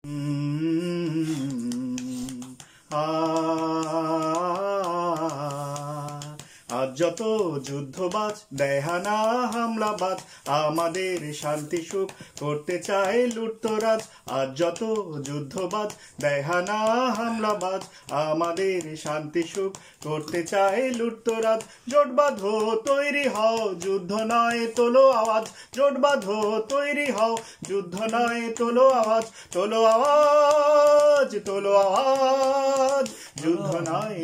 আজ যত যুদ্ধবাজ দেহানা হামলাবাজ আমাদের শান্তি সুখ করতে চায় লুটতরাজ। আজ যত যুদ্ধবাজ দেহানা হামলাবাজ আমাদের শান্তি সুখ করতে চায় লুটতরাজ। জোট বাঁধো তৈরি হও যুদ্ধ নয় তোলো আওয়াজ, জোট বাঁধো তৈরি হও যুদ্ধ নয় তোলো আওয়াজ, তোলো আওয়াজ তোলো আওয়াজ, যুদ্ধ নয়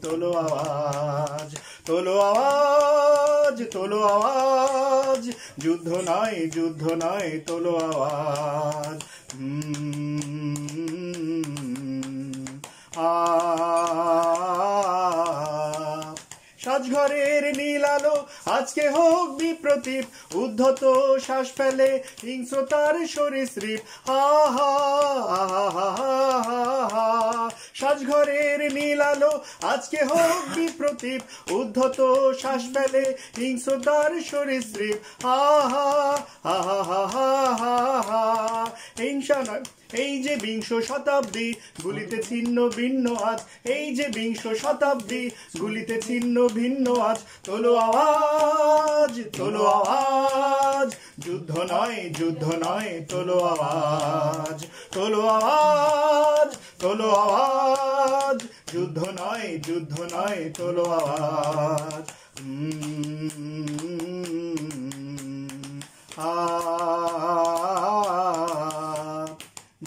তোলো আওয়াজ, তোলো আওয়াজ তোলো আওয়াজ, যুদ্ধ নয় তোলো আওয়াজ। সাজঘরের নীল আলো আজকে হোক বিপ্রতীপ, উদ্ধত শ্বাস ফেলে হিংস্রতার সরীসৃপ। হা হা হা, সাজঘরের নীল আলো আজকে হোক বিপ্রতীপ, উদ্ধত শ্বাস ফেলে হিংস্রতার সরীসৃপ। হা হা হা, হিংসা নয় এই যে বিংশ শতাব্দী, গুলিতে ছিন্ন ভিন্ন আজ, এই যে বিংশ শতাব্দী গুলিতে ছিন্ন ভিন্ন আজ। তোলো আওয়াজ তোলো আওয়াজ, যুদ্ধ নয় তোলো আওয়াজ, তোলো আওয়াজ তোলো আওয়াজ, যুদ্ধ নয় তোলো আওয়াজ।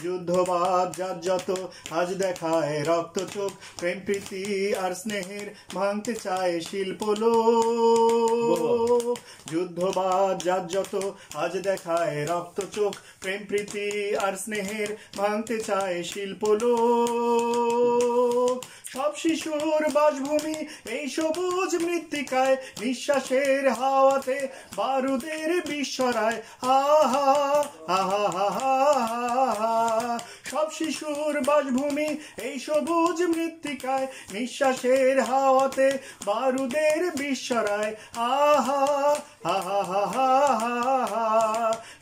যুদ্ধবাজ যার যত আজ দেখায় রক্ত চোখ, প্রেম প্রীতি আর স্নেহের ভাঙতে চায় শিল্পলোক। যুদ্ধবাজ যার যত আজ দেখায় রক্ত চোখ, প্রেম প্রীতি আর স্নেহের ভাঙতে চায় শিল্পলোক। সব শিশুর বাসভূমি এই সবুজ মৃত্তিকায়, নিঃশ্বাসের হাওয়াতে বারুদের বিস্মরায়। আহা আহা আহা, সব শিশুর বাসভূমি এই সবুজ মৃত্তিকায়, নিঃশ্বাসের হাওয়াতে বারুদের বিস্মরায়। আহা আহা আহা,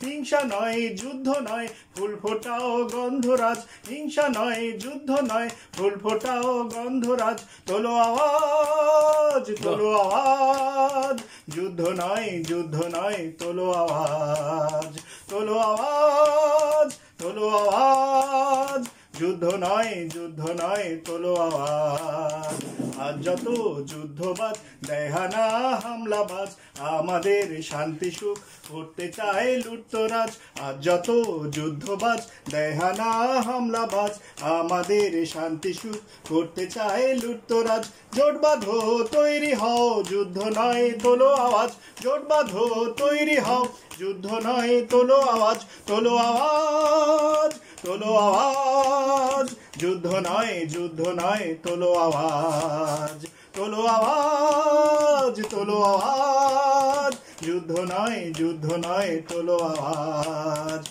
হিংসা নয় যুদ্ধ নয় ফুল ফোটাও গন্ধরাজ, হিংসা নয় যুদ্ধ নয় ফুল ফোটাও গন্ধরাজ। তোলো আওয়াজ তোলো আওয়াজ, যুদ্ধ নয় তোলো আওয়াজ, তোলো আওয়াজ তোলো আওয়াজ, যুদ্ধ নয় তোলো আওয়াজ। আজ যত যুদ্ধবাজ দেহানা হামলাবাজ আমাদের শান্তি সুখ করতে চায় লুটতরাজ। আজ যত যুদ্ধবাজ দেহানা হামলাবাজ আমাদের শান্তি সুখ করতে চায় লুটতরাজ। জোট বাঁধো তৈরি হও যুদ্ধ নয় তোলো আওয়াজ, জোট বাঁধো তৈরি হও যুদ্ধ নয় তোলো আওয়াজ, তোলো আওয়াজ তোলো আওয়াজ, যুদ্ধ নয় তোলো আওয়াজ, তোলো আওয়াজ তোলো আওয়াজ, যুদ্ধ নয় তোলো আওয়াজ।